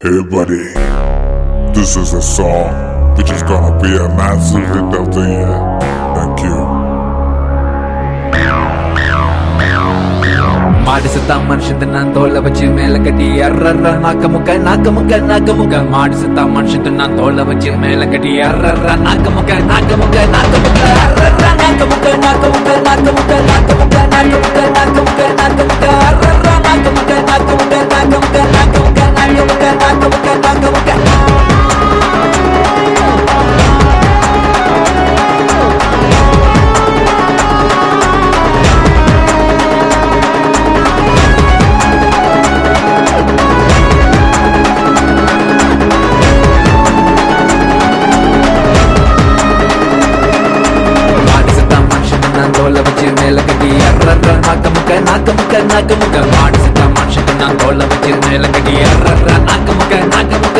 Hey buddy, this is a song which is gonna be a massive hit of the year. Thank you. மாடு செத்தா மனுஷன் நான் தோலை வச்சு மேல கட்டி அர்ற நாக்க முக்க மாடு செத்தா மனுஷன் நான் தோலை வச்சு மேல கட்டி அர்ற நாக்க முக்க அர்ற நாக்க முக்க மாடு செத்தா மனுஷன் நான் தோலை வச்சு மேல கட்டி அர்ற நாக்க முக்க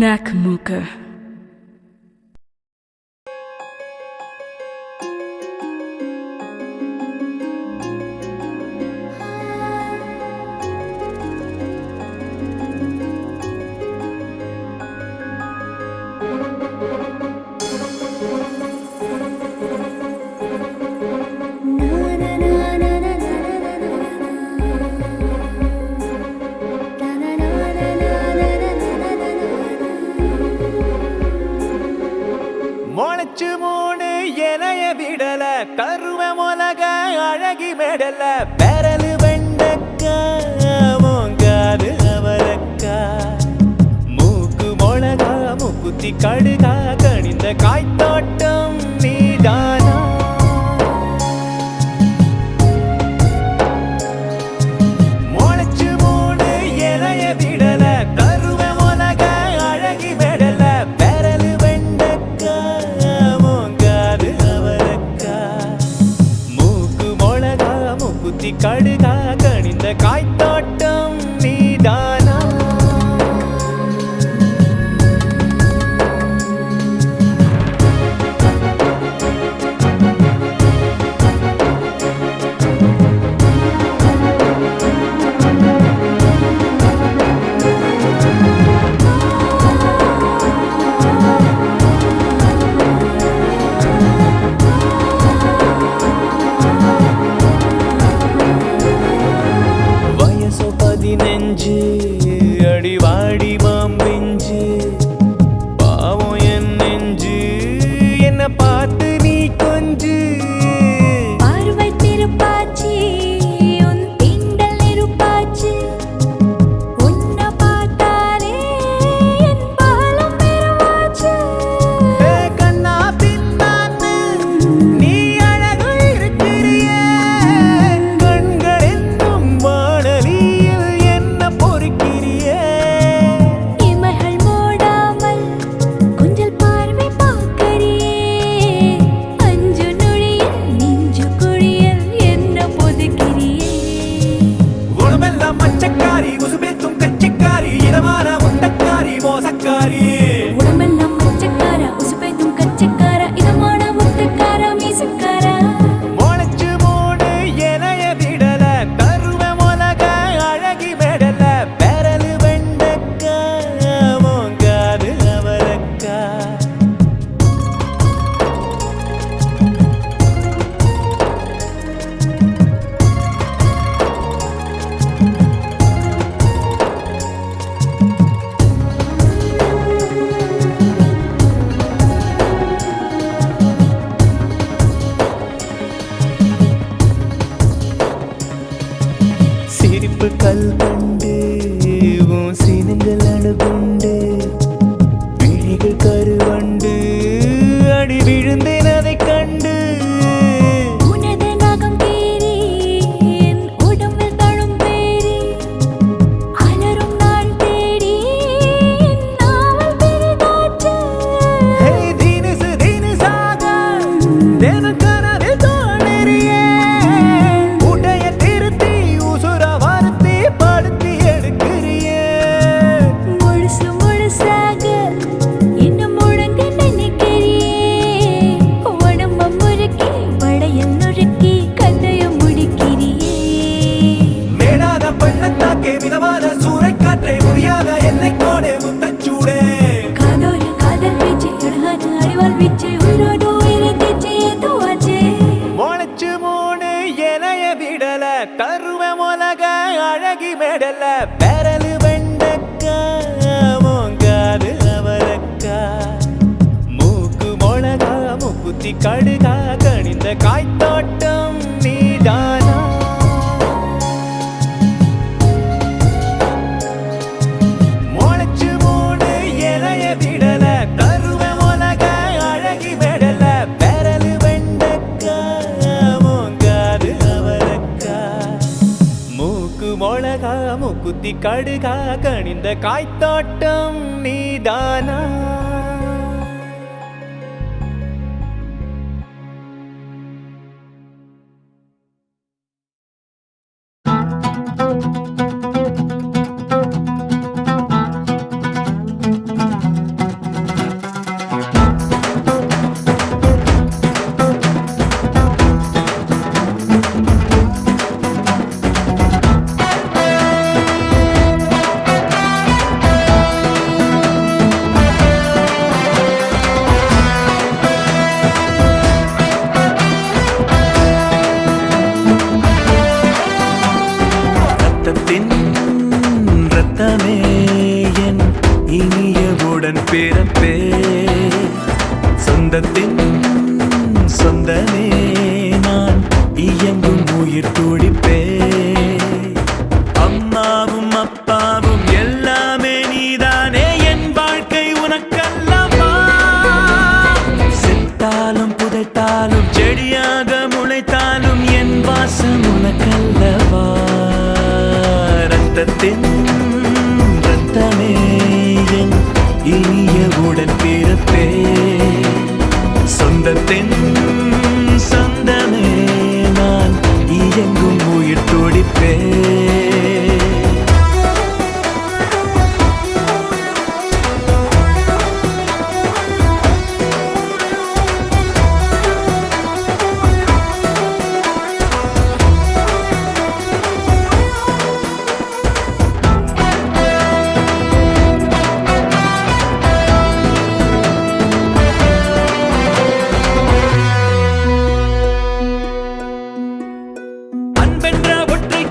Nakamooka. முளைச்சு மூணு இலைய விடல கருவ மொலக அழகி மெடல பெரலு வெண்டக்கா மோங்காது அவரக்கா மூக்கு மொளகா மூக்குத்தி கடுகா கணிந்த காய்த்தோட்டம் நீதானா முளைச்சு மூணு இலைய விடல கருவ மொலக அழகி மெடல பெரலு வெண்டக்கா மோங்காது அவரக்கா மூக்கு மொளகா மூக்குத்தி கடுகா கணிந்த காய்த்தோட்டம் நீதானா வயசோ 15 அடிவாடி மாம்பிஞ்சு பாவம் என் நெஞ்சு என்ன பார்த்து நீ கொஞ்சு பார்வை திருப்பாச்சி உன் தீண்டல் நெருப்பாச்சி உன்னை பார்த்தாலே என் பாலம் பெருவாச்சு கண்ணா பின்னான்னு நீ அழகு இருக்கிறியே கண்கள் என்னும் வானலியில் என்ன பொறுக்கிறியே இமைகள் மூடாமல் கொஞ்சல் பார்வை பார்க்கறியே அஞ்சு நொழியில் நெஞ்சு குழியில் என்ன பொதுக்கிறியே குணமெல்லாம் மச்சக்காரி உசுபேத்தும் கச்சக்காரி இதமான முட்டக்காரி மோசக்காரி உடம்பெல்லாம் மச்சக்கார உசுப்பேத்தும் கச்சக்கார இதமான முட்டக்கார மீசக்கார முளைச்சு மூணு இலைய விடல கருவ மொலக அழகி மெடல பெரலு வெண்டக்கா மோங்காது அவரக்கா சிரிப்பு கல் கண்டு உன் சினங்கள் அணுகுண்டு விழிகள் கருவண்டு அடி விழுந்தேன் அதை கண்டு உனது நகம் தேறி என் உடம்பில் தழும் பேரி அலரும் நாள் தேடி என் நாவல் பெரிதாச்சு ஹே தினுசாக தினக்கனவில் தோணறியே உடைய திருத்தி விடல தருவ உலக அழகி மெடல பெரலு வெண்டக்கா மோங்காது அவரக்கா மூக்கு மொளகா முக்குத்தி கடுகா கணிந்த காய்த்தோட்டம் நீதானா முளைச்சு மூணு இலைய விடல தருவ உலக அழகி மெடல பெரலு வெண்டக்கா மோங்காது அவரக்கா மூக்கு மொளகா முக்குத்தி கடுகா கணிந்த காய்த்தோட்டம் நீதானா ரத்தமே என் இனியவுடன் பிறப்பே சொந்தத்தின் சொந்தமே நான் இயங்கும் உயிர் துடிப்பே அம்மாவும் அப்பாவும் எல்லாமே நீதானே என் வாழ்க்கை உனக்கல்லவா செத்தாலும் புதைத்தாலும் செடியாக முளைத்தாலும் என் வாசம் உனக்கல்லவா ரத்தத்தின் ரத்தமே என் இனியவுடன் பிறப்பே சொந்தத்தின் சொந்தமே நான் இயங்கும் உயிர் துடிப்பே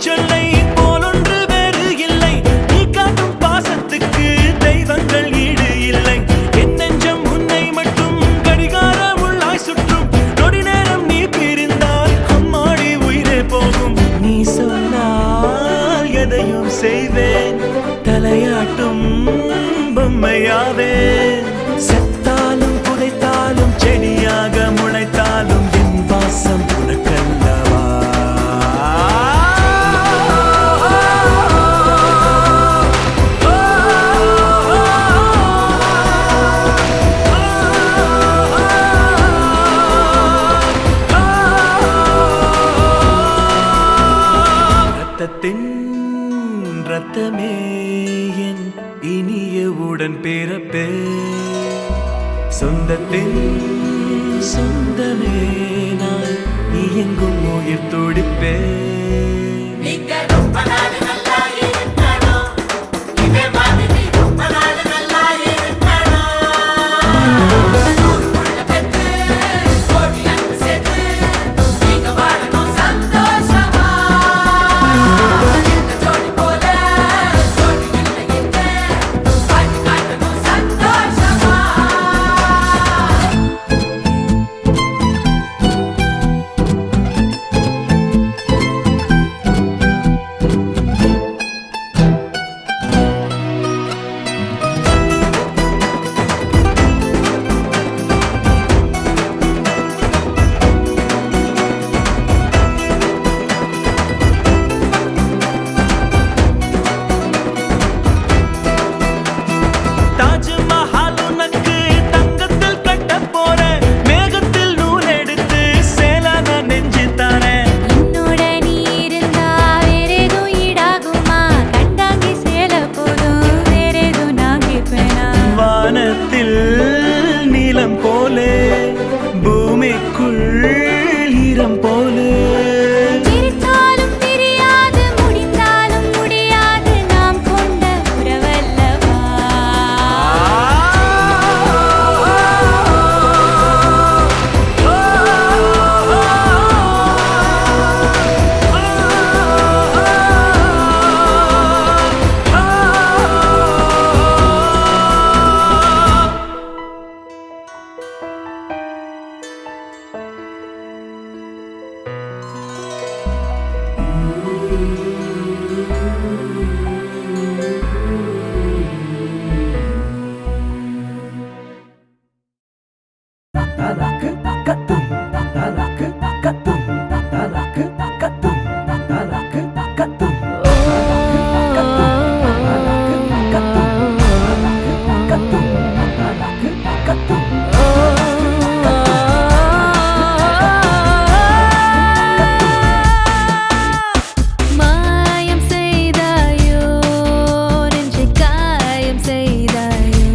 சொல்லை போலொன்று வேறு இல்லை நீ காட்டும் பாசத்துக்கு தெய்வங்கள் ஈடு இல்லை என் நெஞ்சம் உன்னை மட்டும் கடிகாரம் உள்ளாய் சுற்றும் நொடி நேரம் நீ பிரிந்தால் அம்மாடி உயிரே போகும் நீ சொன்னால் எதையும் செய்வேன் தலையாட்டும் பொம்மையாவேன் செத்தாலும் புதைத்தாலும் செடியாக முளைத்தாலும் என் வாசம் உனக்கல்லவா ரத்தமே என் இனியவுடன் பிறப்பே சொந்தத்தின் சொந்தமே நான் இயங்கும் உயிர் துடிப்பே மாயம் செய்தாயோ நெஞ்சை காயம் செய்தாயோ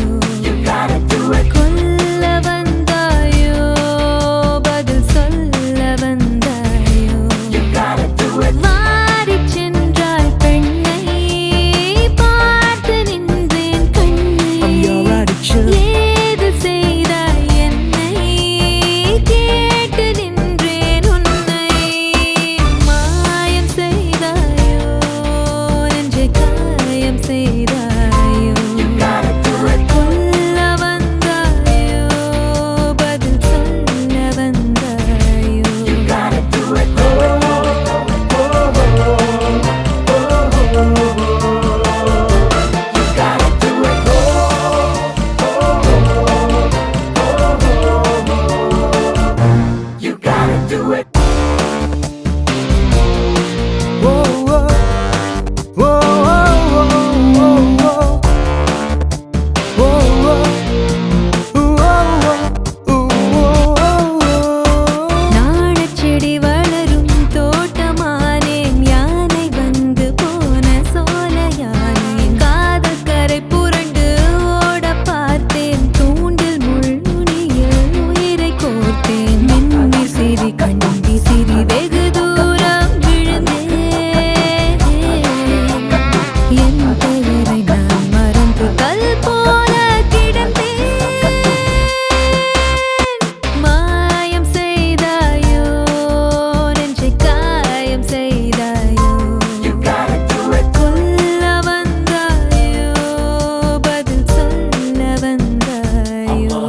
கொல்ல வந்தாயோ பதில் சொல்ல வந்தாயோ மாறிச் சென்றாய் பெண்ணை பார்த்து நின்றேன் கண்ணை ஏது செய்தாய் என்னை கேட்டு நின்றேன் உன்னை மாயம் செய்தாயோ நெஞ்சை காயம் செய்தாயோ கொல்ல வந்தாயோ பதில் சொல்ல வந்தாயோ நாணச்செடி வளரும் தோட்டமானேன் யானை வந்து போன சோலையானேன் காதல் கரை புரண்டு ஓட பார்த்தேன் தூண்டில் முள்நுனியில் உயிரை கோர்த்தேன் மின்னி சிரி கண்டி சிரி வெகு தூரம் விழுந்தேன் என் பெயரை நான் மறந்து கல் போல கிடந்தேன் மாயம் செய்தாயோ நெஞ்சை காயம் செய்தாயோ கொல்ல வந்தாயோ பதில் சொல்ல வந்தாயோ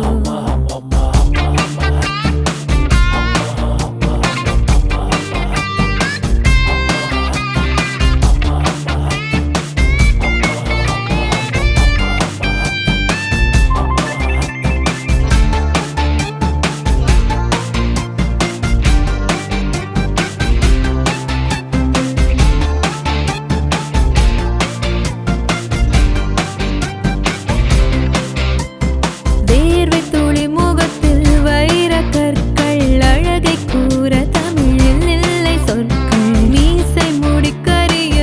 வேர்வை துளி முகத்தில் வைரக் கற்கள் அழகை கூற தமிழில் இல்லை சொற்கள் மீசை முடிக்கரிய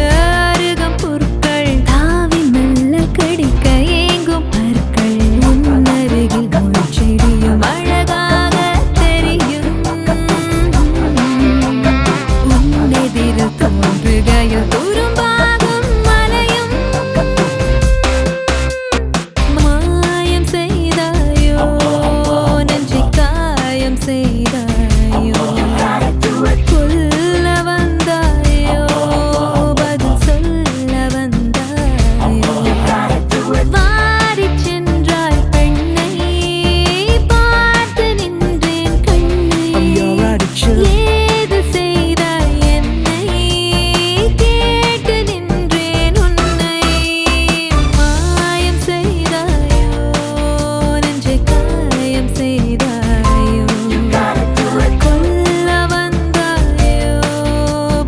அருகம் புற்கள் தாவி மெல்ல கடிக்க ஏங்கும் பற்கள் உன்னருகில் முள்செடியும் அழகாக தெரியும் உன்னெதிரில் தோன்றுகையில் துரும்பாகும் மலையும் மாயம் செய்தாயோ நெஞ்சை காயம் செய்தாயோ கொல்ல வந்தாயோ பதில் சொல்ல வந்தாயோ வாரிச் சென்றாய் பெண்ணை பார்த்து நின்றேன் கண்ணை ஏது செய்தாய் என்னை கேட்டு நின்றேன் உன்னை மாயம் செய்தாயோ நெஞ்சை காயம் செய்தாயோ கொல்ல வந்தாயோ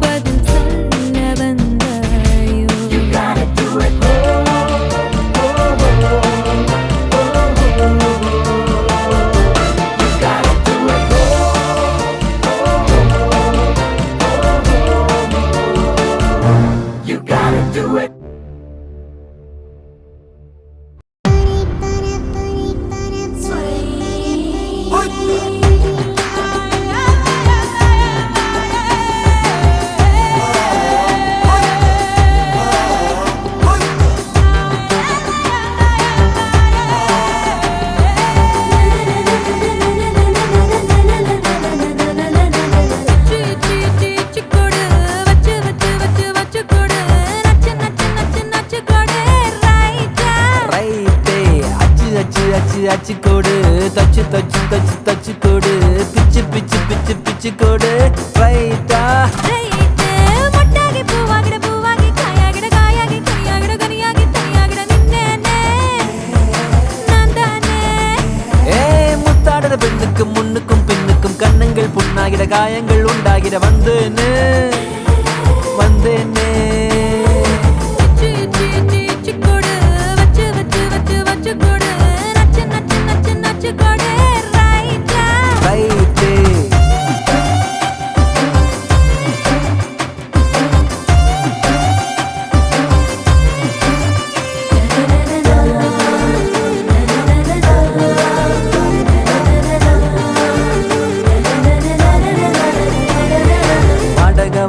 பதில் சொல்ல வந்தாயோ அச்சு கோடு தச்சு தச்சு தச்சு தச்சு கோடு பிச்சு பிச்சு பிச்சு பிச்சு கோடு ரைட்டா மொட்டாகி பூவா புண்ணாகிற காயங்கள் உண்டாகிற வந்தேனே வந்தேனே ரைட்டே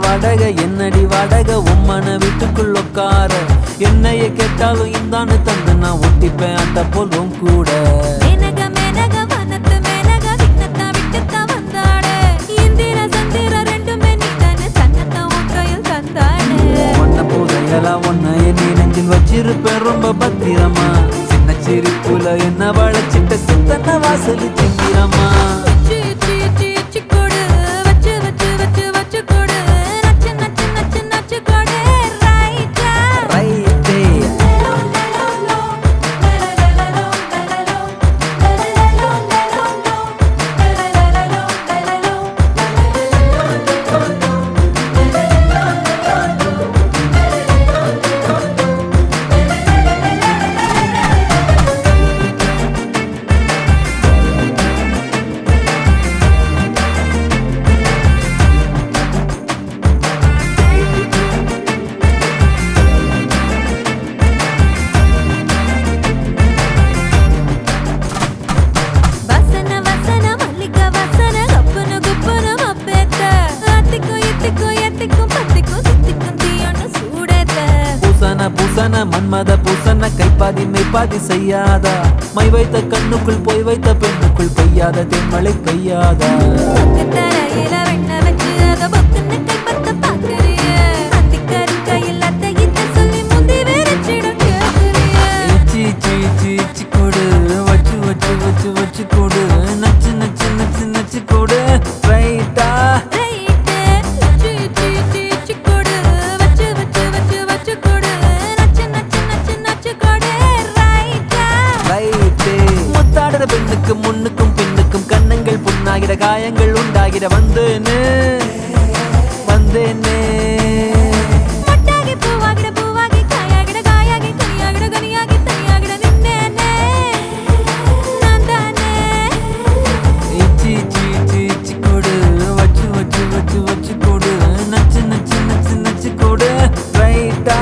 வாடகை என்னடி வாடகை உம்மன வீட்டுக்குள் உட்கார என்னைய கேட்டாலும் இந்தான்னு தந்து நான் ஒட்டிப்பேன் அந்த போலும் கூட ஒன்ன என்னை நெஞ்சில் வச்சிருப்பேன் ரொம்ப பத்திரமா சின்ன சிரிப்புல என்ன வளைச்சிட்ட சித்தன வாசலி சிங்கிறமா பூசன மன்மத பூசன கைப்பாதி மெய்ப்பாதி செய்யாதா மை வைத்த கண்ணுக்குள் போய் வைத்த பெண்ணுக்குள் பெய்யாத தென்மழை பெய்யாதா கொடு வச்சு வச்சு வச்சு வச்சு கொடு நச்சு நச்சு நச்சு நச்சு கொடு ரைட்டா பெண்ணுக்கும் முன்னுக்கும் பின்னுக்கும் கண்ணங்கள் புண்ணாகிற காயங்கள் உண்டாகிற வந்தேனே வந்தேனே வச்சு வச்சு வச்சு வச்சு கொடு நச்சு நச்சு நச்சு நச்சு கொடு ரைட்டா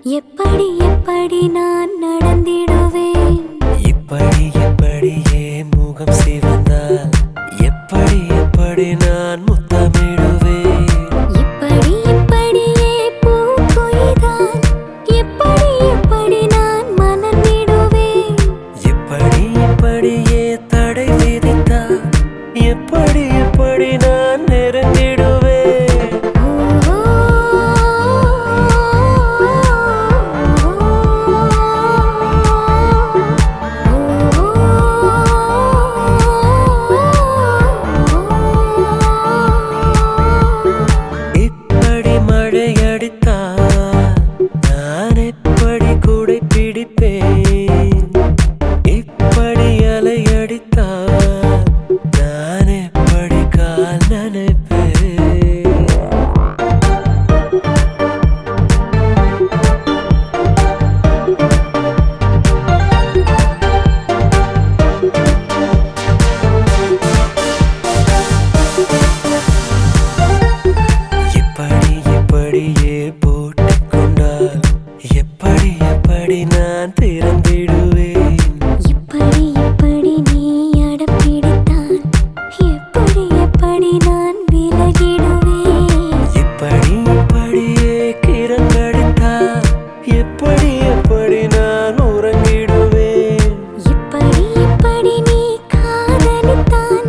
எப்படி எப்படி நான் நடந்திடுவேன் இப்படி எப்படியே முகம் சிவந்தால் எப்படி எப்படி நான் முத்தமிடுவேன் இப்படி இப்படியே பூ கொய்தால் எப்படி எப்படி நான் மலர்ந்திடுவேன் இப்படி இப்படியே தடை விதித்தால் எப்படி எப்படி நான் நெருங்கிடுவேன் இப்படி மழை அடித்தால் நான் எப்படி கூடை பிடிப்பேன் இப்படி அலை அடித்தால் நான் எப்படி கால் நனைப்பேன் இப்படி இப்படியே போட்டுக்கொண்டால் எப்படி எப்படி நான் திறந்திடுவேன் இப்படி இப்படி நீ அடப்பிடித்தால் எப்படி எப்படி நான் விலகிடுவேன் இப்படி இப்படியே கிரங்கடித்தால் எப்படி எப்படி நான் உறங்கிடுவேன் இப்படி இப்படி நீ காதலித்தால்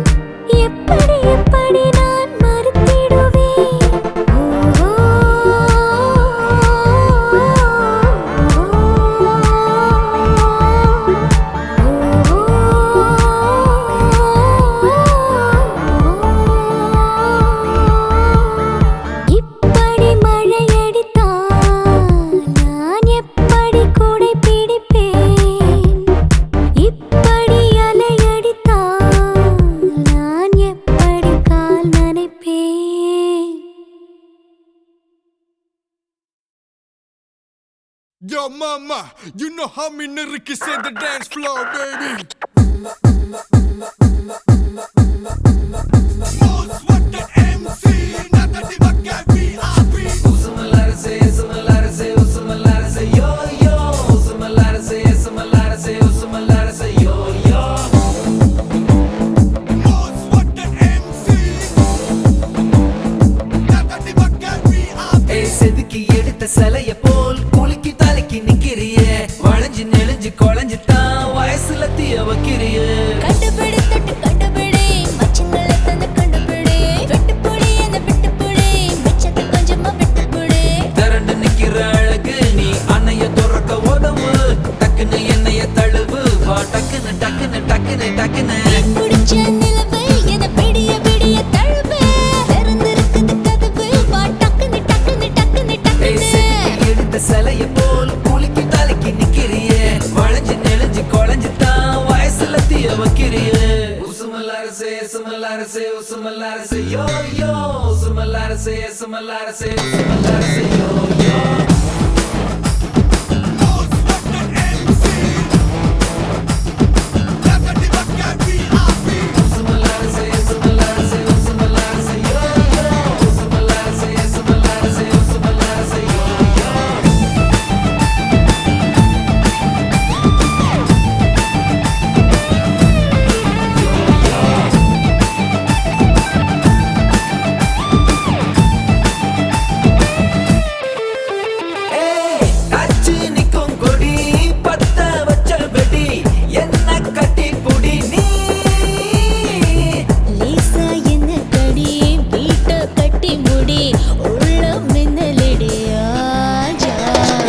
எப்படி எப்படி நான் மறுத்திடுவேன் இப்படி மழை அடித்தால் நான் எப்படி கூடை பிடிப்பேன் இப்படி அலை அடித்தால் நான் எப்படி கால் நனைப்பேன் Yo, mama, you know how me nigga can set the dance floor, baby. Most wanted MC, not the Dimaka VIP. Usumalarse, usumalarse, usumalarse, yo yo. Usumalarse, usumalarse, usumalarse, yo yo. Most wanted MC, not the Dimaka VIP. ஏய் செதுக்கி எடுத்த சிலைய போல் குலுக்கி தலைக்கு நிக்கிறியே வளைஞ்சு நெளிஞ்சு குழஞ்சு தான் வயசுல தீய வைக்கிறியே கண்டுபிடி தொட்டு கண்டுபிடி மச்சங்களை தந்து கண்டுபிடி வெட்டுப்புடி அந்த விட்டுப்புடி மிச்சத்தை கொஞ்சமா விட்டுப்புடி திரண்டு நிக்கிற அழகு நீ அன்னைய துறக்க உதவு டக்குன்னு என்னைய தழுவு வா டக்குன்னு டக்குன்னு டக்குன்னு டக்குன்னு பிடிச்ச நிலவு என பிடிய பிடிய தழுவு திறந்திருக்குது கதவு வா டக்குன்னு டக்குன்னு டக்குன்னு ஏய் டக்குன்னு செதுக்கி எடுத்த சிலைய போல் குலுக்கி தலைக்கு நிக்கிறியே வளைஞ்சு நெளிஞ்சு குழஞ்சு தான் வயசுல தீய வைக்கிறியே உசுமலாரசே சுமலாரசே உசுமலாரசே யோ யோ உசுமலாரசே சுமலாரசே உசுமலாரசே யோ யோ Most wanted MC, not the Dimaka VIP. உசுமலாரசே சுமலாரசே உசுமலாரசே யோ யோ உசுமலாரசே சுமலாரசே உசுமலாரசே யோ யோ அச்சு நிக்கும் கொடி பத்த வச்ச வெடி என்ன கட்டி புடி நீ லேசா என்ன கடி வீட்ட கட்டி முடி உள்ள மின்னலிடி ஆஜா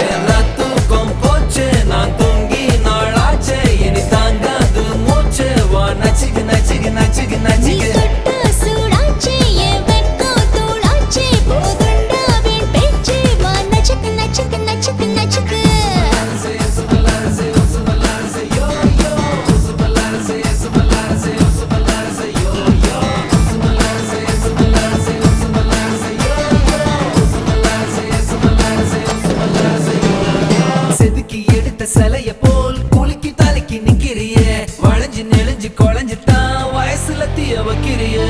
வேற தூக்கம் போச்சு நான் தூங்கி நாளாச்சு இனி தாங்காது மூச்சு வா நச்சுக்கு நச்சுக்கு நச்சுக்கு நீ நச்சுக்கு தொட்ட சூடாச்சு என் வெட்கம் தூளாச்சு போதுண்டா வீண் பேச்சு வா நச்சுக்கு நச்சுக்கு நச்சுக்கு நச்சுக்கு சுமலாரசே உசுமலாரசே யோ யோ உசுமலாரசே சுமலாரசே உசுமலாரசே யோ யோ உசுமலாரசே சுமலாரசே உசுமலாரசே யோ யோ உசுமலாரசே சுமலாரசே உசுமலாரசே யோ யோ செதுக்கி எடுத்த சிலைய போல் குலுக்கி தலைக்கு நிக்கிறியே வளைஞ்சு நெளிஞ்சு குழஞ்சு தான் வயசுல தீய வைக்கிறியே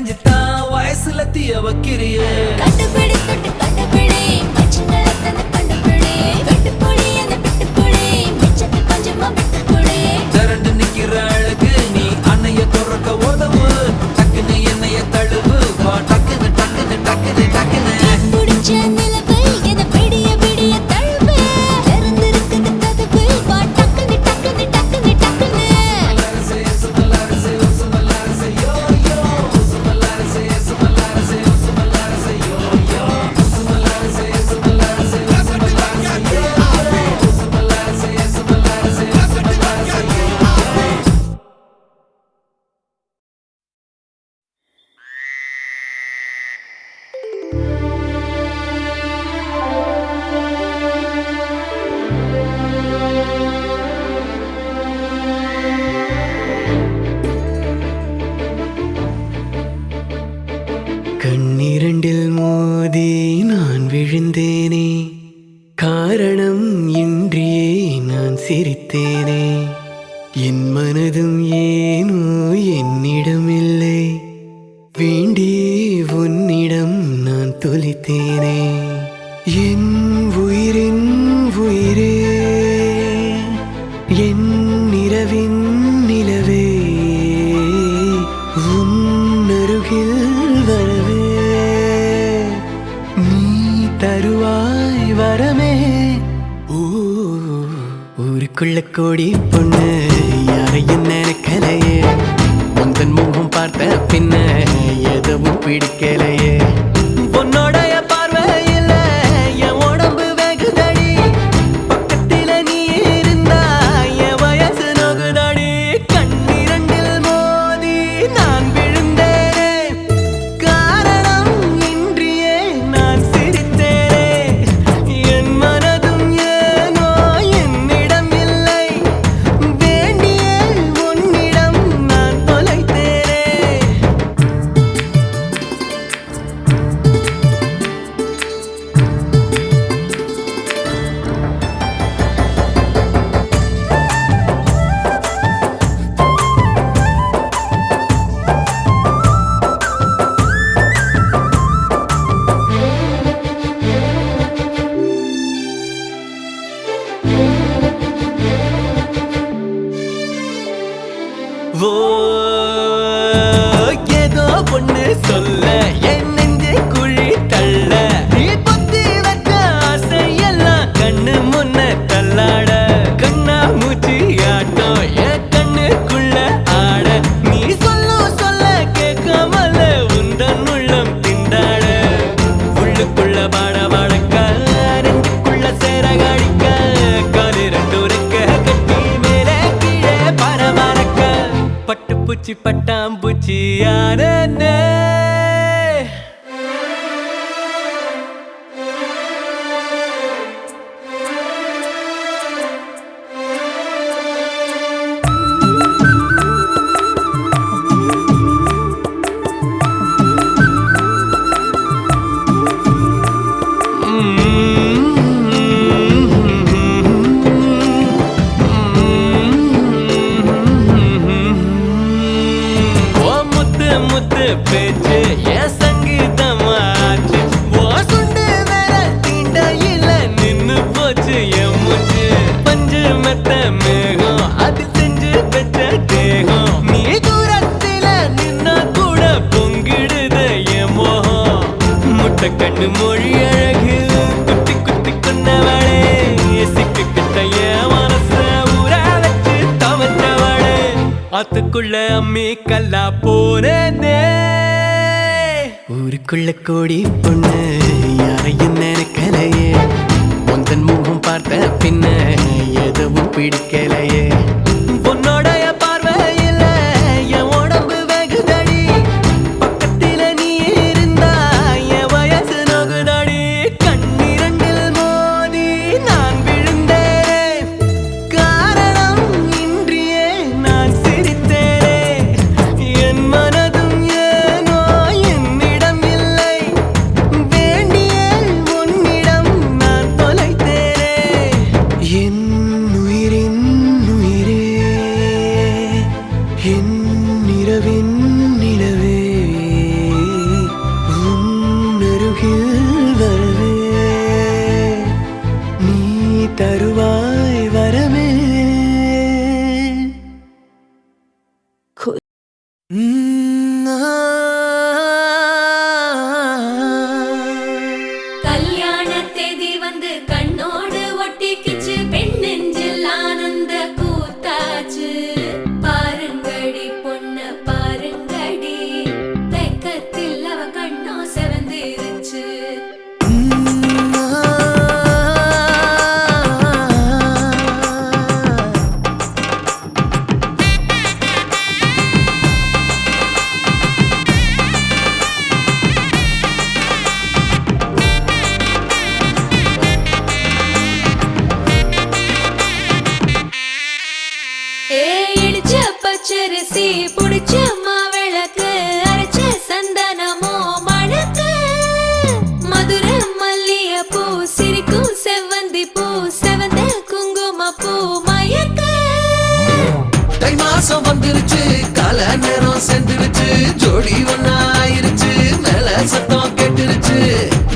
வரைஞ்சுதான் வயசுல தீய வைக்கிறியே கண்டுபிடி தொட்டு கண்டுபிடி மச்சிங்களை தந்து கண்டுபிடி வெட்டுப்புடி அந்த பிட்டுப்புடி மிச்சத்தை கொஞ்சமா விட்டுப்புடி திரண்டு நிக்கிற அழகு நீ அன்னைய துறக்க உதவு டக்குன்னு என்னைய தழுவு வா டக்குன்னு டக்குன்னு டக்குன்னு டக்குன்னு பிடிச்ச நிலவு என விடிய விடிய தழுவு திறந்திருக்குது கதவு வா டக்குனு டக்குனு டக்குனு டக்குனு கண்ணிரண்டில் மோதி நான் விழுந்தேனே காரணம் இன்றியே நான் சிரித்தேனே என் மனதும் ஏனோ என்னிடமில்லை வேண்டியே உன்னிடம் நான் தொலைத்தேனே என் உயிரின் உயிரே என் நிலவின் நிலவே உன்னருகில் வரவே நீ தருவாய் வரமே ஊருக்குள்ள கோடி பொண்ணு யாரையும் நினைக்கலையே உந்தன் முகம் பார்த்த பின்ன எதுவும் பிடிக்கலையே உன்னோடைய பார்வையில் என் உடம்பு வெகுதடி பக்கத்தில நீ இருந்தா என் வயசு நோகுதடி கண்ணிரண்டில் மோதி நான் விழுந்தேனே காரணம் இன்றியே நான் சிரித்தேனே என் மனதும் ஏனோ என்னிடம் இல்லை வேண்டிய உன்னிடம் நான் தொலைத்தேனே ஓ ஏதோ ஒண்ணு சொல்ல என் நெஞ்சை குழி தள்ள நீ பொத்தி வச்ச ஆசையெல்லாம் கண்ணு முன்ன தள்ளாட கண்ணா மூச்சி ஆட்டம் என் கண்ணுக்குள்ள ஆட நீ சொல்ல கேட்காமல உந்தன் உள்ளம் திண்டாட உள்ளுக்குள்ள பாட பாடக்க நெஞ்சுக்குள்ள சேர காடிக்க காலு ரெண்டு ரெக்க கட்டி மேலே கீழே பரபரக்க பட்டுப்பூச்சி பட்டாம்பூச்சி யானே ஓ முத்து முத்து பேச்சு என் சங்கீதமாச்சு ஓ சுண்டு வேற தீண்டையில நின்னு போச்சு என் மூச்சு பஞ்சு மெத்த மேகம் அது செஞ்சு வச்ச தேகம் நீ தூரத்தில நின்னா கூட பொங்கிடுது என் மோகம் முட்டை கண்ணு மொழி அழகு குத்தி குத்தி கொண்டவளே சிக்கிட்ட என் மனச ஊற வச்சு தவச்சவளே ஆத்துக்குள்ள அம்மி கல்லா போனே ஊருக்குள்ள கோடி பொண்ணு யாரையும் நினைக்கலையே உந்தன் முகம் பார்த்த பின்ன எதுவும் பிடிக்கலையே உன்னோடைய பார்வையில் என் உடம்பு வெகுதடி பக்கத்தில நீ இருந்தா என் வயசு நோகுதடி கண்ணிரண்டில் மோதி நான் விழுந்தேனே காரணம் இன்றியே நான் சிரித்தேனே என் மனதும் ஏனோ என்னிடம் இல்லை வேண்டிய உன்னிடம் நான் தொலைத்தேனே என் உயிரின் ஜோடி ஒன்னாயிருச்சு மேல சத்தம் கேட்டுருச்சு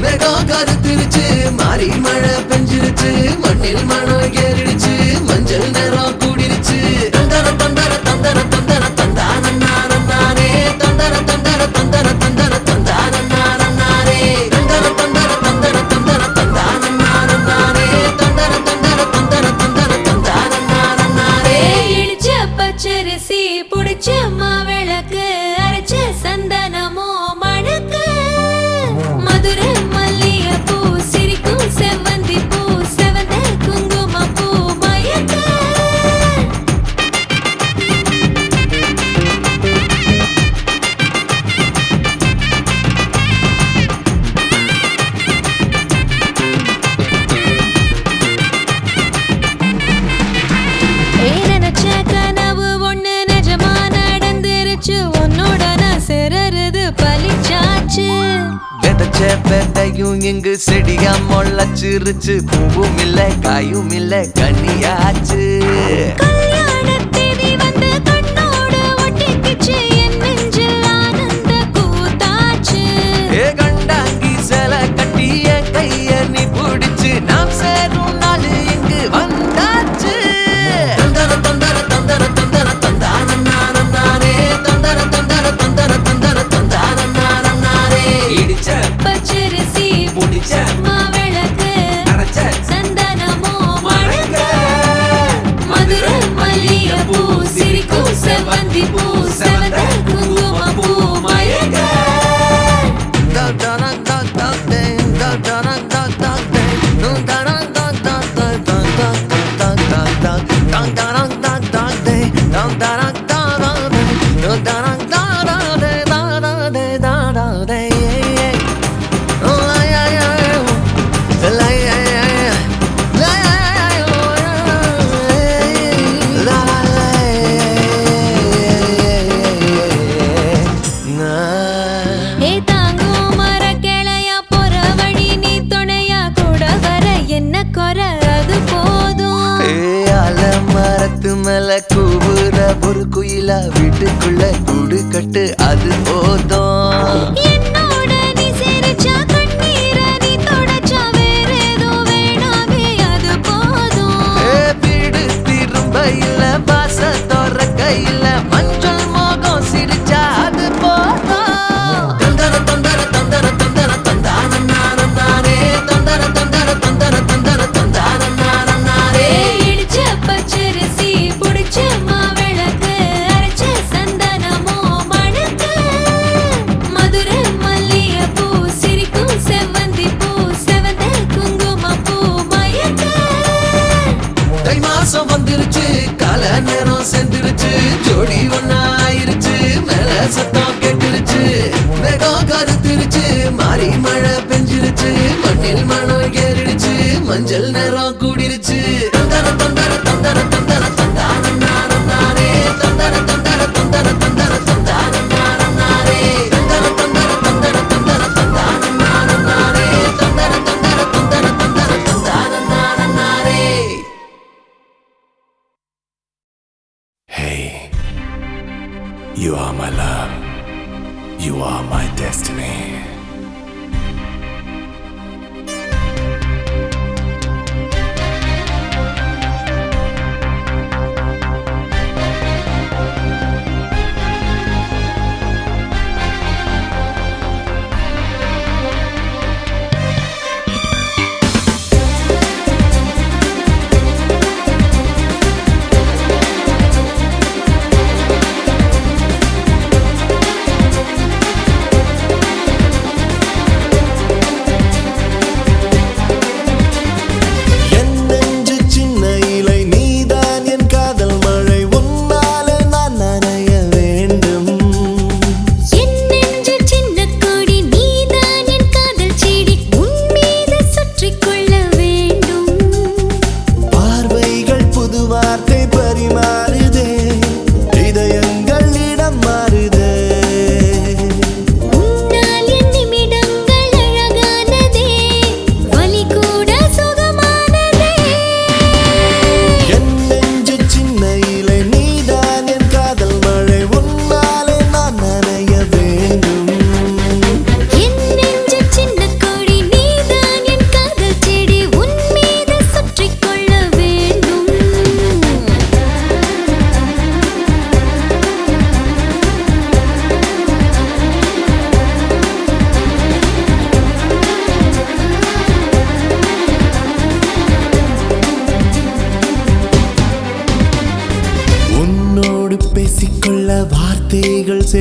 மேகம் கருத்துருச்சு மாறி மழை பெஞ்சிருச்சு மண்ணில் மணம் ஏறிடுச்சு மஞ்சள் நேரம் கூடிருச்சு தந்தர தந்தர தந்தர தந்தர தந்தானே தந்தர தந்தர தந்தர தந்தர தந்தானே தந்தர தந்தர தந்தர தந்தர தந்தானே தந்தர தந்தர தந்தர தந்தர தந்தானே இடிச்ச பச்சரிசி புடிச்ச மாவிளக்கு அரைச்ச சந்தனமோ மணக்கு மதுரை மல்லிகை பூ சிரிக்கும் செவ்வந்தி பூ செவந்த குங்கும பூ மயக்க நினைச்ச கனவு ஒண்ணு நிஜமா நடந்துருச்சு உன்னோட நான் சிறருது பலிச்சாச்சு விதைச்ச விதையும் இங்கு செடியா முளைச்சிருச்சு பூவும் இல்ல காயும் இல்ல கனியாச்சு கல்யாண தேதி வந்து கண்ணோடு ஒட்டிக்கிச்சு என் நெஞ்சில் ஆனந்த கூத்தாச்சு ஏ கண்டாங்கி சில கட்டி என் கைய நீ பிடிச்சு நாம் சேரும் நாள் இங்கு வந்தாச்சு தந்தர தந்தர தந்தர தந்தர தந்தானே தந்தர தந்தர தந்தர தந்தர தந்தானே இடிச்ச பச்சரிசி புடிச்ச மாவிளக்கு அரைச்ச சந்தனமோ மணக்க மதுரை மல்லிகை பூ சிரிக்கும் செவ்வந்தி பூ செவந்த குங்கும பூ மயக்க ஏ தாங்கும் மர கிளையா போற வழி நீ துணையா கூட வர என்ன குறை அது போதும் மரத்து மேல கூவுற ஒரு குயிலா வீட்டுக்குள்ள கூடு கட்டு அது போதும் என்னோட நீ சிரிச்சா கண்ணீர நீ தொடச்சா வேற ஏதோ வேணாமே அது போதும் வீடு திரும்ப இல்ல பாச தோற கையில மஞ்சள் மோகம் சிரிச்சா அது போதும் தந்தர தந்தர தந்தர தந்தர தந்தானே தந்தர தந்தர தந்தர தந்தர தந்தானே இடிச்ச பச்சரிசி புடிச்ச மாவிளக்கு அரைச்ச சந்தனமோ மணக்க மதுரை மல்லிகை பூ சிரிக்கும் செவ்வந்தி பூ செவந்த குங்கும பூ மயக்க தை மாசம் வந்துருச்சு கால நேரம் சென்றுருச்சு ஜோடி ஒன்னாயிருச்சு மேல சத்தம் கேட்டுருச்சு மேகம் கருத்துருச்சு மாறி மழை பெஞ்சிருச்சு மண்ணில் மணம் ஏறிடுச்சு மஞ்சள் நேரம் கூடிருச்சு தந்தர தந்தர தந்தர தந்தர தந்தானே தந்தர தந்தர தந்தர தந்தர தந்தானே தந்தர தந்தர தந்தர தந்தர தந்தானே தந்தர தந்தர தந்தர தந்தர தந்தானே Hey, you are my love. You are my destiny.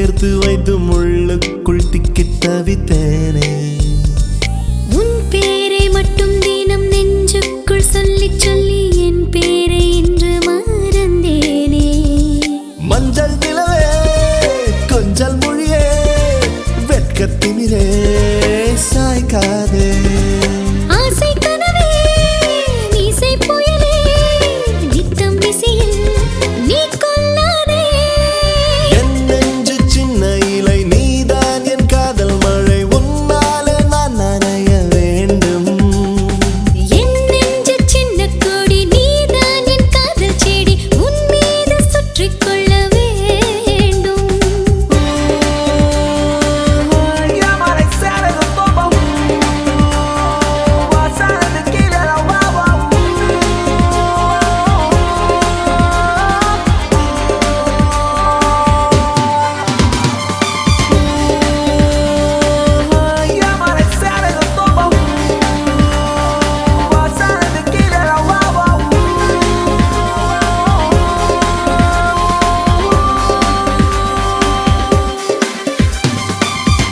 சேர்த்து வைத்து முள்ளுக்குள் திக்கித் தவித்தேனே. உன் பேரை மட்டும் தினம் நெஞ்சுக்குள் சொல்லி சொல்லி என் பேரை இன்று மறந்தேனே. மஞ்சள் நிலவே கொஞ்சல் மொழியே வெட்கத்தினிலே சாய்க்காதே. ஆசை கனவே மீசை புயலே நித்தம் விசியில் நீ கொல்லாதே. என் நெஞ்சு சின்ன இலை நீதான் என் காதல் மழை உன்னாலே நான் நனைய வேண்டும். என் நெஞ்சு சின்ன கொடி நீதான் என் காதல் செடி உன் மீது சுற்றிக் கொள்ள வேண்டும்.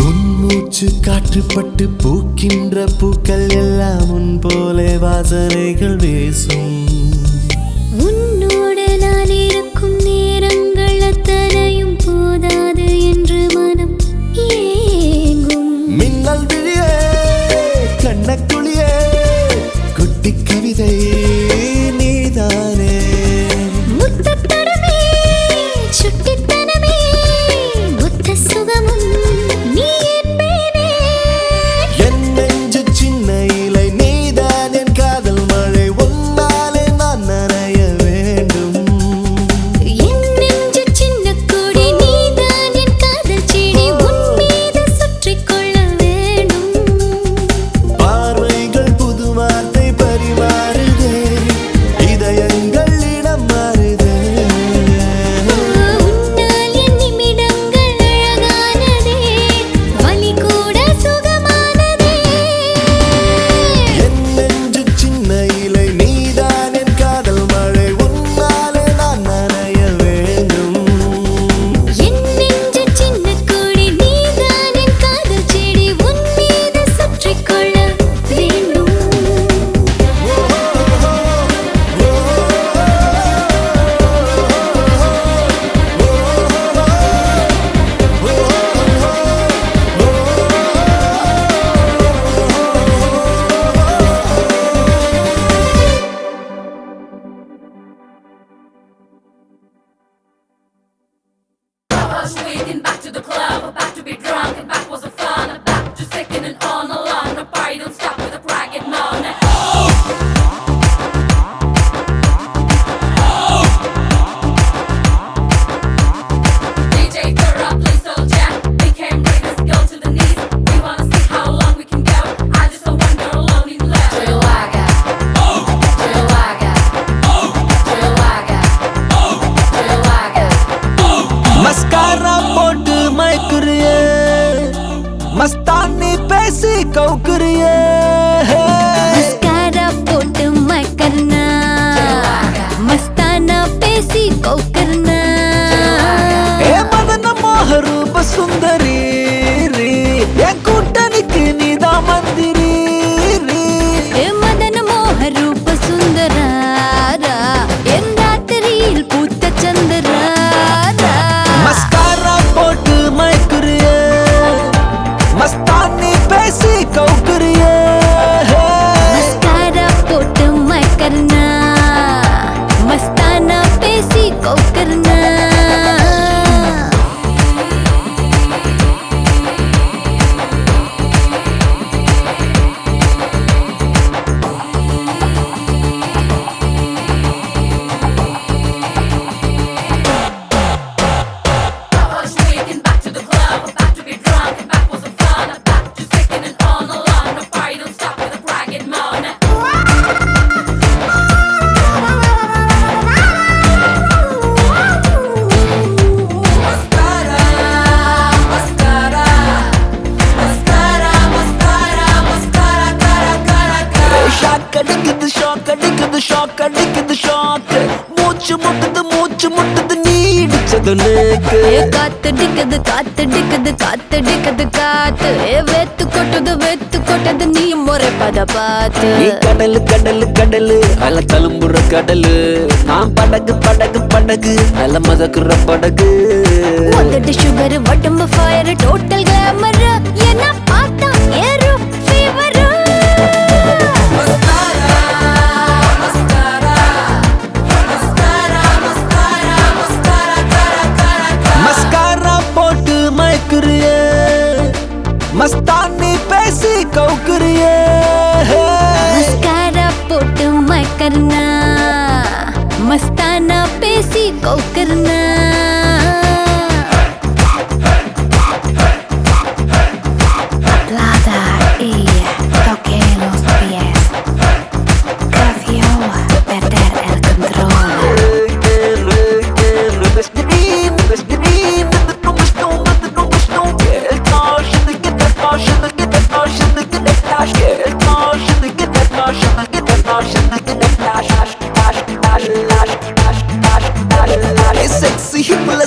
உன் மூச்சு காற்றுப்பட்டு பூக்கின்ற பூக்கள் எல்லாம் உன் போலே வாசனைகள் வீசும். உன்னோடு நான் இருக்கும் நேரங்கள் அத்தனையும் போதாது என்று மனம் ஏங்கும். மின்னல் விழியே கண்ணக்குழியே குட்டி கவிதை நீதானே. முத்தத்தடமே சுட்டித்தனமே புத்த சுகமும் நீ என்பேனே. என் நெஞ்சு சின்ன இலை நீதான் என் காதல் மழை உன்னாலே நான் நனைய வேண்டும். என் நெஞ்சு சின்ன கொடி நீதான் என் காதல் செடி உன் மீது சுற்றிக் கொள்ள வேண்டும். பார்வைகள் புது வார்த்தை பரிமாறுதே இதயங்கள் இடம் மாறுதே. உன்னால் என் நிமிடங்கள் அழகானதே வலி கூட சுகமானதே. என் நெஞ்சு சின்ன இலை நீதான் என் காதல் மழை உன்னாலே நான் நனைய வேண்டும். என் நெஞ்சு சின்ன கொடி நீதான் என் காதல் செடி உன் மீது சுற்றிக் கொள்ள வேண்டும். Waking back to the club, back to be drunk, and back was the fun. Back to second and on along. The party don't stop with a bragging moan. DJ throw up, play soul jack. We came ready, let's go to the knees. We wanna see how long we can go. I just saw one girl alone in love. Chihuahua, Chihuahua, Chihuahua, Chihuahua. Mascara போட்டு மயக்குறியே மஸ்தானி பேசி கவுக்குறியே. Mascara போட்டு மக்கர்னா மஸ்தானா பேசி கோக்கர்னா. ஏ மதன மோக ரூப சுந்தரி ரீ, என் கூட்டணிக்கு நீதான் மந்திரி ரீ. ஏ மதன மோக ரூப சுந்தராரா என் ராத்திரியில் பூத்த சந்திராரா. மஸ்காரா போட்டு மயக்குறியே மஸ்தானி பேசி கவுக்குறியே. மஸ்காரா போட்டு மக்கர்னா மஸ்தானா பேசி கோக்கர்னா. Waking back to the club, back to be drunk, and back was the fun. Back to second and on along. The party don't stop with a bragging moan. Mascara, mascara, mascara, mascara, mascara, cara, cara, cara. Shock அடிக்குது shock அடிக்குது shock அடிக்குது shock. மூச்சு முட்டுது நீ இடிச்ச பதலுக்கு காத்தடிக்குது காத்தடிக்குது காத்தடிக்குது காத்து வெத்து கொட்டது நீ முறை பத பார்த்து நீ கடலு கடலு கடலு அல தழும்புற கடலு நான் படகு படகு படகு நல்ல மதக்குற படகு வந்துட்டு சுகர் உடம்பு ஃபயர் டோட்டல் கிளாமர் என்ன பார்த்தா ஏறும் ஃபீவர் மஸ்காரா போட்டு மயக்குறியே மஸ்தானி பேசி கவுக்குறியே மஸ்காரா போட்டு மயக்கர்னா மஸ்தானா பேசி கவுக்கர்னா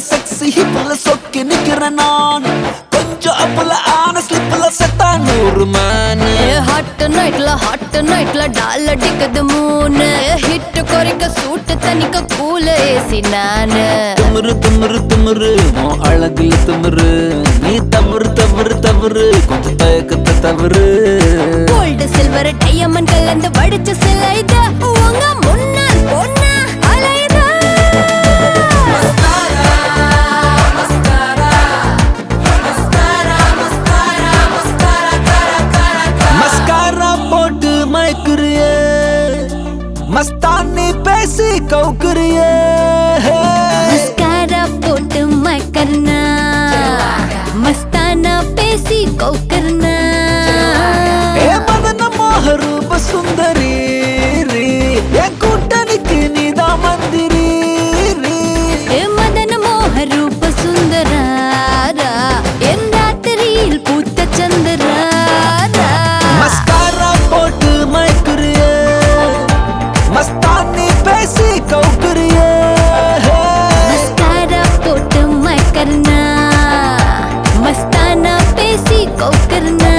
செக்ஸி ஹிப்ல சொக்கி நிக்கிறேன் நான் கொஞ்சம் அப்பல ஆன ஸ்லிப்ல செத்தா 100 மேனு ஹாட் நைட்ல டால் அடிக்குது மூணு ஹிட் குறைக்க சூட்டு தனிக்க கூல ஏசி நானு திமிரு திமிரு திமிரு உன் அழகுல திமிரு நீ தவறு தவறு தவறு கொஞ்சம் தயக்கத்தை தவறு கோல்டு சில்வர் டைமண்ட் கலந்து வடிச்ச சிலைத உங்க முன்னால் பொண்ணா அலைதா மஸ்காரா போட்டு மயக்குறியே மஸ்தானி பேசி கவுக்குறியே மஸ்காரா போட்டு மயக்கர்னா மஸ்தானா பேசி கவுக்கர்னா ஏ மதன மோக ரூப சுந்தரி என் கூட்டணிக்கு நீதான் மந்திரி மதன மோக ரூப சுந்தராரா என் ராத்திரியில் பூத்த சந்திராரா மஸ்காரா போட்டு மயக்குறியே மஸ்தானி பேசி கவுக்குறியே மஸ்காரா போட்டு மயக்கர்னா மஸ்தானா பேசி கவுக்கர்னா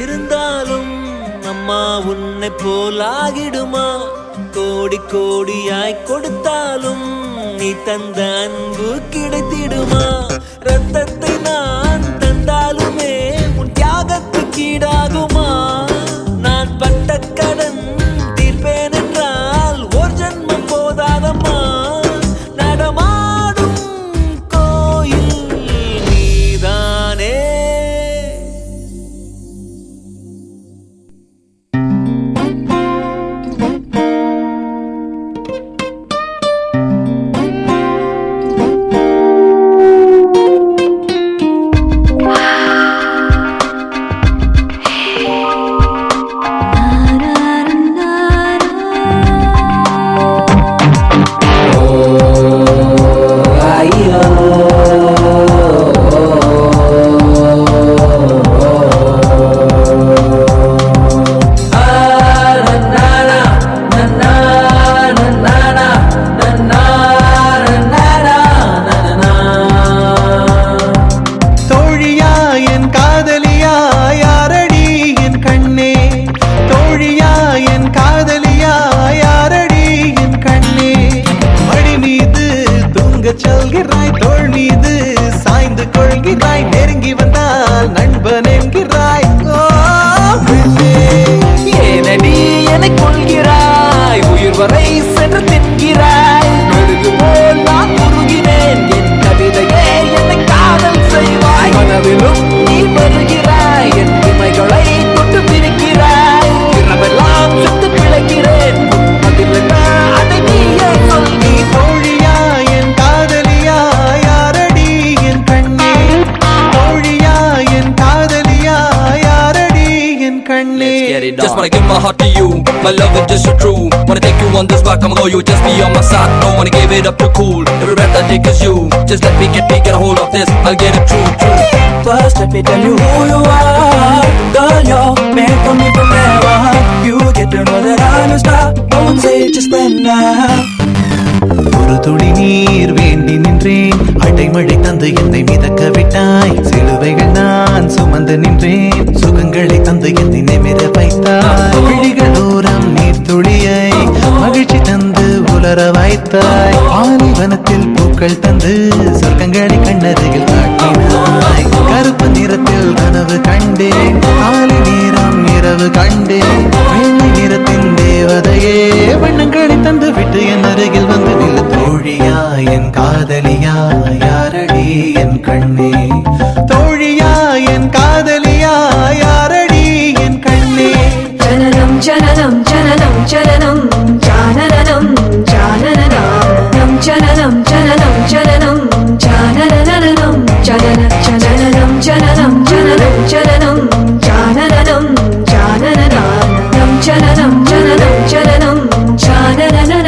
இருந்தாலும் அம்மா உன்னை போலாகிடுமா? கோடி கோடியாய் கொடுத்தாலும் நீ தந்த அன்பு கிடைத்திடுமா? ரத்தத்தை நான் தந்தாலுமே உன் தியாகத்துக்கு ஈடாகுமா? நான் பட்ட கடன் தீர்ப்பேன் என்றால் ஒரு ஜன்மம் போதாதம்மா. நடமாடும் கோயில் நீதானே. Just wanna give my heart to you, my love is just so true. Wanna take you on this rock, I'ma go, you just be on my side. Don't wanna give it up too cool, every breath I take is you. Just let me get a hold of this, I'll get it true. First let me tell you who you are. Girl, you're made for me forever. You get to know that I'm a star. Don't say just when now. ஒரு துளி நீர் வேண்டி நின்றேன், அடைமழை தந்து என்னை மிதக்க விட்டாய். சிலுவைகள் நான் சுமந்து நின்றேன், சுகங்களை தந்து என்னை நிமிர வைத்தாய். விழிகள் தூரம் நீர் துளியை மகிழ்ச்சி தந்து உலர வைத்தாய். பாலைவனத்தில் பூக்கள் தந்து சொர்க்கங்களை கண்ணருகில் காட்டினாய். கருப்பு நிறத்தில் கனவு கண்டேன், காலை நேரம் இரவு கண்டேன். வெள்ளை நிறத்தின் தேவதையே வண்ணங்களை தந்து விட்டு என் அருகில் வந்து நில. தோழியா என் காதலியா யாரடி என் கண்ணே? தோழியா என் காதலியா யாரடி என் கண்ணே? ஜனனம் ஜனனம் ஜனனம் ஜனனம் ஜானனம் ஜானனம் ஜனனம் ஜனனம் ஜனனம் ஜானனம் ஜனன ஜனனம் ஜனனம் ஜனனம் ஜனனம் ஜானனம் ஜானனம் ஜனனம் ஜனனம் ஜனனம் ஜானனம்.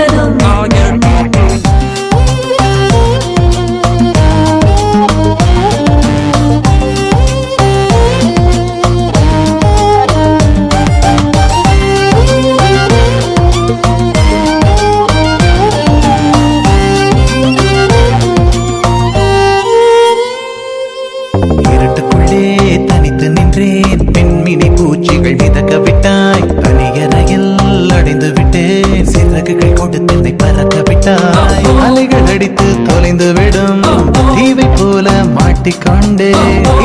கொண்டே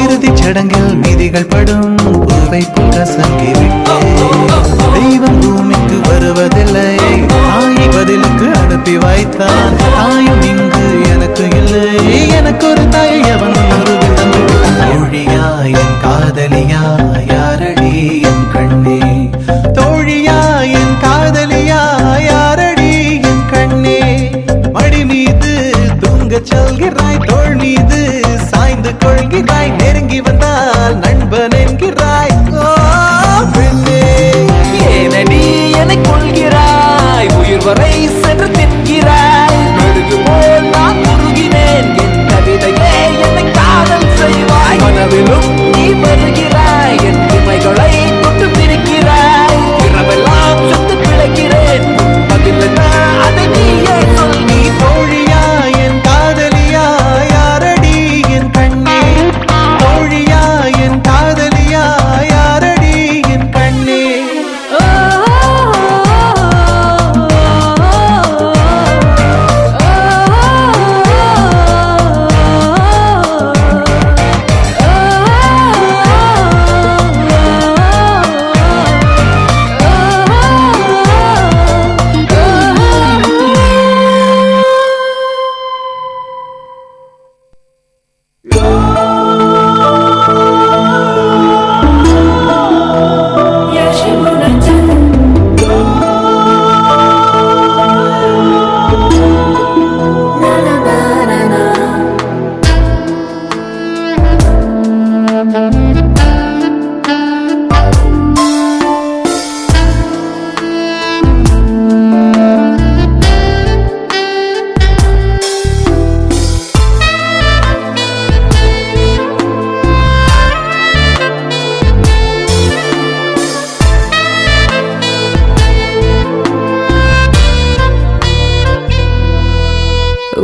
இறுதி சடங்கில் மீதிகள் படும் பூவை போல் கசங்கி விட்டே. தெய்வம் பூமிக்கு வருவதில்லை, தாயை பதிலுக்கு அனுப்பி வைத்தான். தாயும் இங்கு எனக்கு இல்லை, எனக்கு ஒரு தாயை அவன் உருவில் தந்து. தோழியா என் காதலியா யாரடி என் கண்ணே? தோழியா என் காதலியா யாரடி என் கண்ணே? மடி மீது தூங்கச் சொல்கிறாய், தோள் மீது சாய்ந்து கொள்கிறாய். நெருங்கி வந்தால் நண்பன் என்கிறாய். ஏனடி என்னை கொள்கிறாய், உயிர் வரை சென்று தின்கிறாய். மெழுகு போல் நான் உருகினேன், என் கவிதையே என்னை காதல் செய்வாய். கனவிலும் நீ வருகிறாய், என் இமைகளை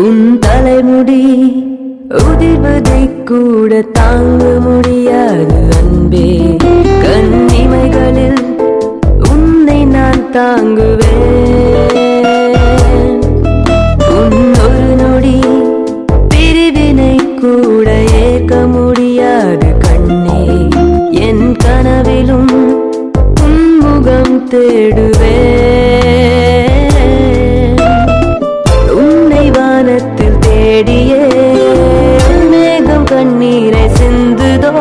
உன் தலைமுடி உதிர்வதை கூட தாங்க முடியாது அன்பே கண்ணிமைகளில் உன்னை நான் தாங்குவேன் உன் ஒரு நொடி பிரிவினை கூட ஏற்க முடியாது கண்ணே என் கனவிலும் உன் முகம் தேடுவேன் உன்னை வானத்தில் தேடியே மேகம் கண்ணீரை சிந்துதோ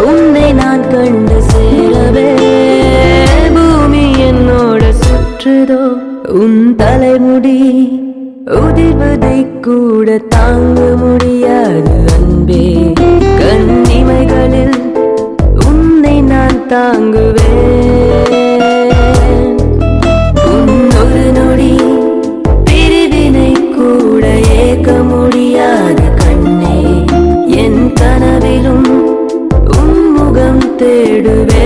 உன்னை நான் கண்டு சேரவே பூமி என்னோட சுற்றுதோ உன் தலைமுடி உதிர்வதை கூட தாங்க முடியாது அன்பே கண்ணிமைகளில் உன்னை நான் தாங்குவேன் உன் ஒரு நொடி பிரிவினை கூட ஏற்க முடியாது கண்ணே என் கனவிலும் உன் முகம் தேடுவேன்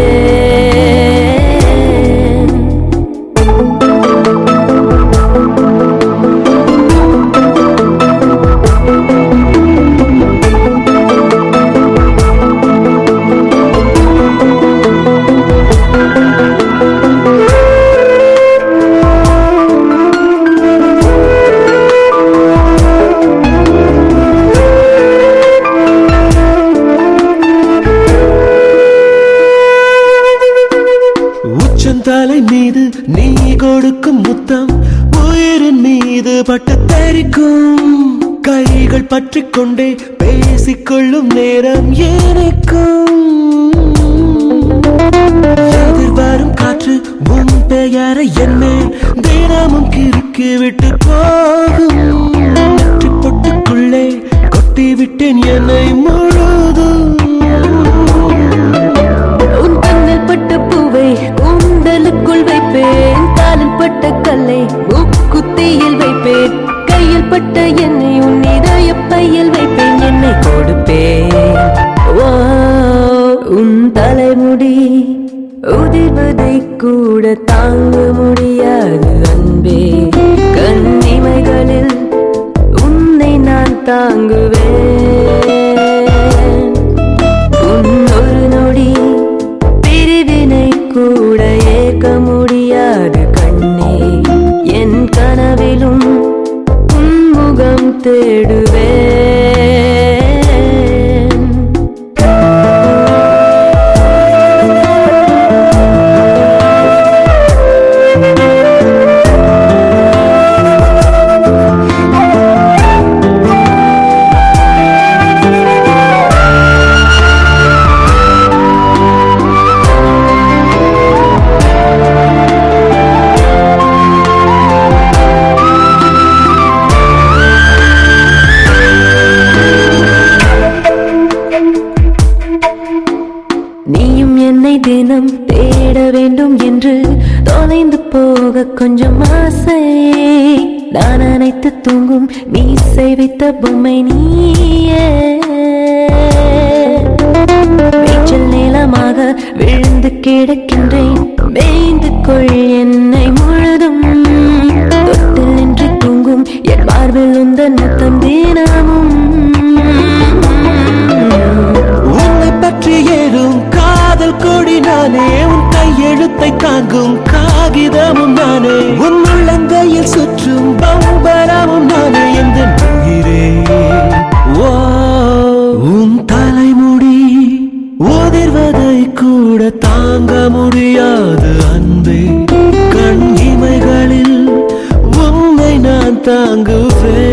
தலை மீது நீ கொடுக்கும் முத்தம் உயிரின் மீது பட்டு தெரிக்கும் கைகள் பற்றி கொண்டே பேசிக்கொள்ளும் நேரம் எனக்கும் எதிர்வரும் காற்று உன் பெயரை என் மேல் தினமும் கிறுக்கி விட்டு போகும் நெற்றி பொட்டுக்குள்ளே கொட்டி விட்டேன் என்னை முழுதும் உன் கண்ணில் பட்ட பூவை கூந்தலுக்குள் வைப்பேன் காலில் பட்ட கல்லை மூக்குத்தியில் வைப்பேன் கையில் பட்ட என்னை உன் இதய பையில் வைப்பேன் என்னை கொடுப்பேன் உன் தலைமுடி உதிர்வதை கூட தாங்க முடியாது அன்பே கண்ணிமைகளில் உன்னை நான் தாங்குவேன் உன் ஒரு நொடி பிரிவினை கூட ஏற்க முடியாது கண்ணே என் கனவிலும் உன் முகம் தேடுவேன் நீயும் என்னை தினம் தேட வேண்டும் என்று தொலைந்து போக கொஞ்சம் ஆசை நான் அனைத்து தூங்கும் நீ செய்வித்த பொம்மை நீயே நீச்சல் நீளமாக விழுந்து கிடக்கின்றேன் மேய்ந்து கொள் என்னை முழுதும் தொட்டில் நின்று தூங்கும் என் மார்பில் உந்தன் முத்தம் தினமும் உன்னை பற்றி ஏறும் காதல் கொடி நானே உன் கையெழுத்தை தாங்கும் காகிதமும் நானே உன் உள்ளங்கையில் சுற்றும் பம்பரமும் நானே எந்த உயிரே உன் தலைமுடி உதிர்வதை கூட தாங்க முடியாது அன்பே கண் இமைகளில் உன்னை நான் தாங்குவேன்